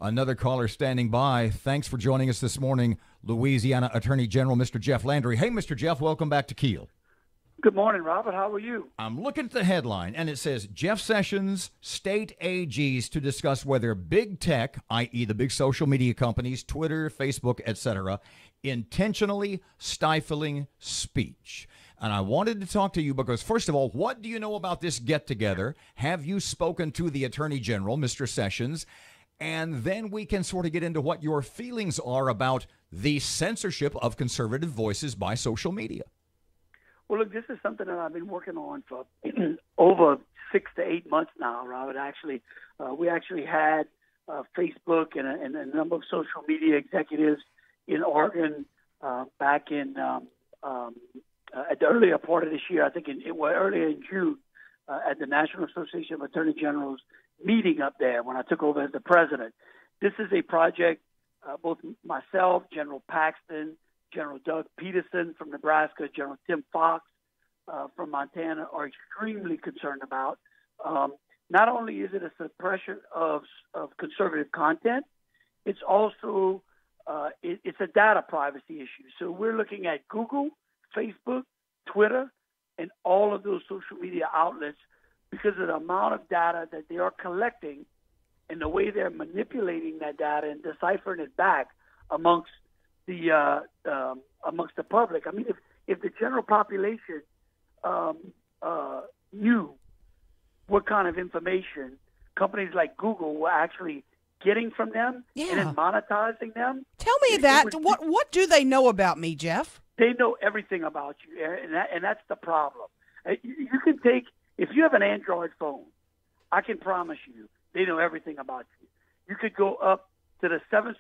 Another caller standing by. Thanks for joining us this morning, Louisiana Attorney General Mr. Jeff Landry. Hey, Mr. Jeff, welcome back to Kiel. Good morning, Robert. How are you? I'm looking at the headline, and it says, Jeff Sessions, state AGs to discuss whether big tech, i.e. the big social media companies, Twitter, Facebook, etc., intentionally stifling speech. And I wanted to talk to you because, first of all, what do you know about this get-together? Have you spoken to the Attorney General, Mr. Sessions? And then we can sort of get into what your feelings are about the censorship of conservative voices by social media. Well, look, this is something that I've been working on for over 6 to 8 months now, Robert. We actually had Facebook and a number of social media executives in Oregon back in at the earlier part of this year, I think earlier in June, at the National Association of Attorney Generals meeting up there when I took over as the president. This is a project both myself, General Paxton, General Doug Peterson from Nebraska, General Tim Fox from Montana are extremely concerned about. Not only is it a suppression of conservative content, it's also it's a data privacy issue. So we're looking at Google, Facebook, Twitter, and all of those social media outlets because of the amount of data that they are collecting and the way they're manipulating that data and deciphering it back amongst the public. I mean, if the general population knew what kind of information companies like Google were actually getting from them and then monetizing them. Tell me that. What do they know about me, Jeff? They know everything about you, Aaron, and that's the problem. You can take, if you have an Android phone, I can promise you they know everything about you. You could go up to the seventh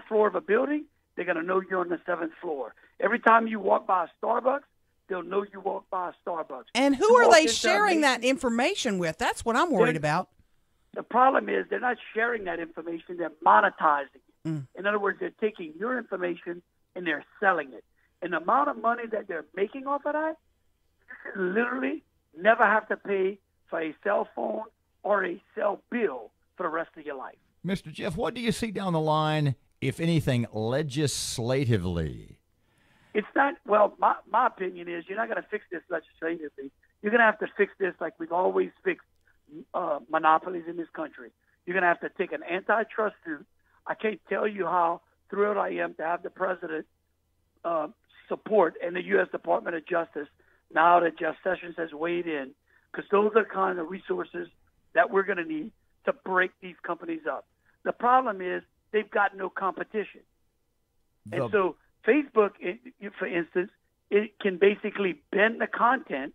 floor of a building, they're going to know you're on the 7th floor. Every time you walk by a Starbucks, they'll know you walk by a Starbucks. And who are they sharing that information with? That's what I'm worried about. The problem is they're not sharing that information, they're monetizing it. In other words, they're taking your information and they're selling it. And the amount of money that they're making off of that, you should literally never have to pay for a cell phone or a cell bill for the rest of your life. Mr. Jeff, what do you see down the line, if anything, legislatively? It's not, well, my opinion is you're not going to fix this legislatively. You're going to have to fix this like we've always fixed monopolies in this country. You're going to have to take an antitrust suit. I can't tell you how thrilled I am to have the president support and the U.S. Department of Justice now that Jeff Sessions has weighed in, because those are the kind of resources that we're going to need to break these companies up. The problem is they've got no competition. And so Facebook, for instance, it can basically bend the content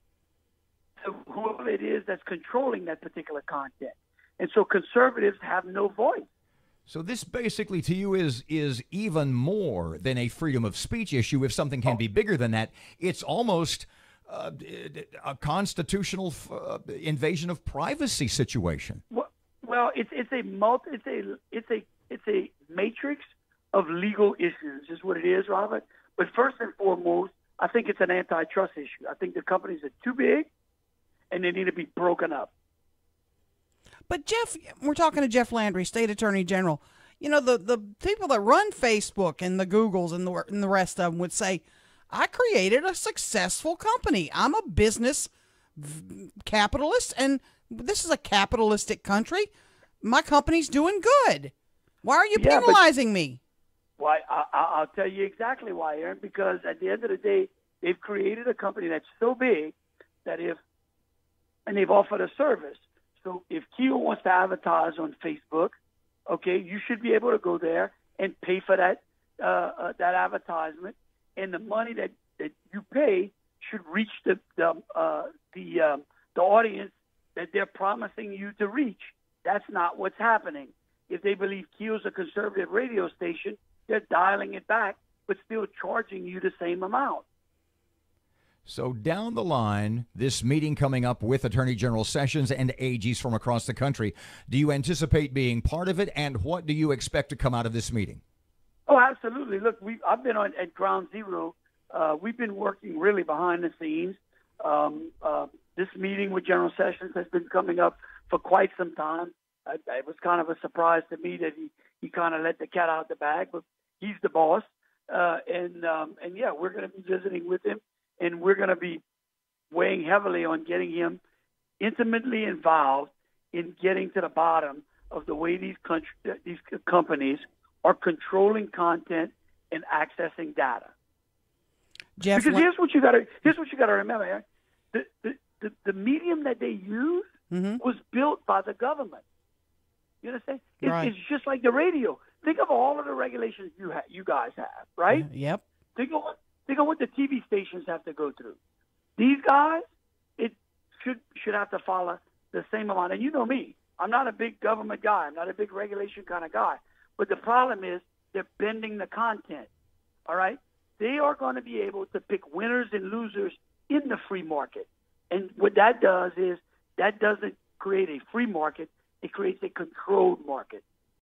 to whoever it is that's controlling that particular content. And so conservatives have no voice. So this basically to you is even more than a freedom of speech issue. If something can be bigger than that, it's almost a constitutional invasion of privacy situation. Well, it's a matrix of legal issues, is what it is, Robert. But first and foremost, I think it's an antitrust issue. I think the companies are too big, and they need to be broken up. But Jeff, we're talking to Jeff Landry, State Attorney General. You know, the people that run Facebook and the Googles and the rest of them would say, I created a successful company. I'm a business capitalist, and this is a capitalistic country. My company's doing good. Why are you penalizing me? Why? I'll tell you exactly why, Aaron, because at the end of the day, they've created a company that's so big that and they've offered a service. So if Kiel wants to advertise on Facebook, okay, you should be able to go there and pay for that advertisement, and the money that you pay should reach the audience that they're promising you to reach. That's not what's happening. If they believe Kiel's a conservative radio station, they're dialing it back, but still charging you the same amount. So down the line, this meeting coming up with Attorney General Sessions and AGs from across the country, do you anticipate being part of it, and what do you expect to come out of this meeting? Oh, absolutely. Look, I've been at Ground Zero. We've been working really behind the scenes. This meeting with General Sessions has been coming up for quite some time. It was kind of a surprise to me that he kind of let the cat out the bag, but he's the boss. And yeah, we're going to be visiting with him, and we're going to be weighing heavily on getting him intimately involved in getting to the bottom of the way these companies are controlling content and accessing data. Jeff, because here's what you got to remember, Aaron. The medium that they use was built by the government. You understand? Right. It's just like the radio. Think of all of the regulations you guys have, right? Yep. Think of what the TV stations have to go through. These guys, it should have to follow the same amount. And you know me, I'm not a big government guy. I'm not a big regulation kind of guy. But the problem is they're bending the content. All right? They are going to be able to pick winners and losers in the free market. And what that does is that doesn't create a free market. It creates a controlled market.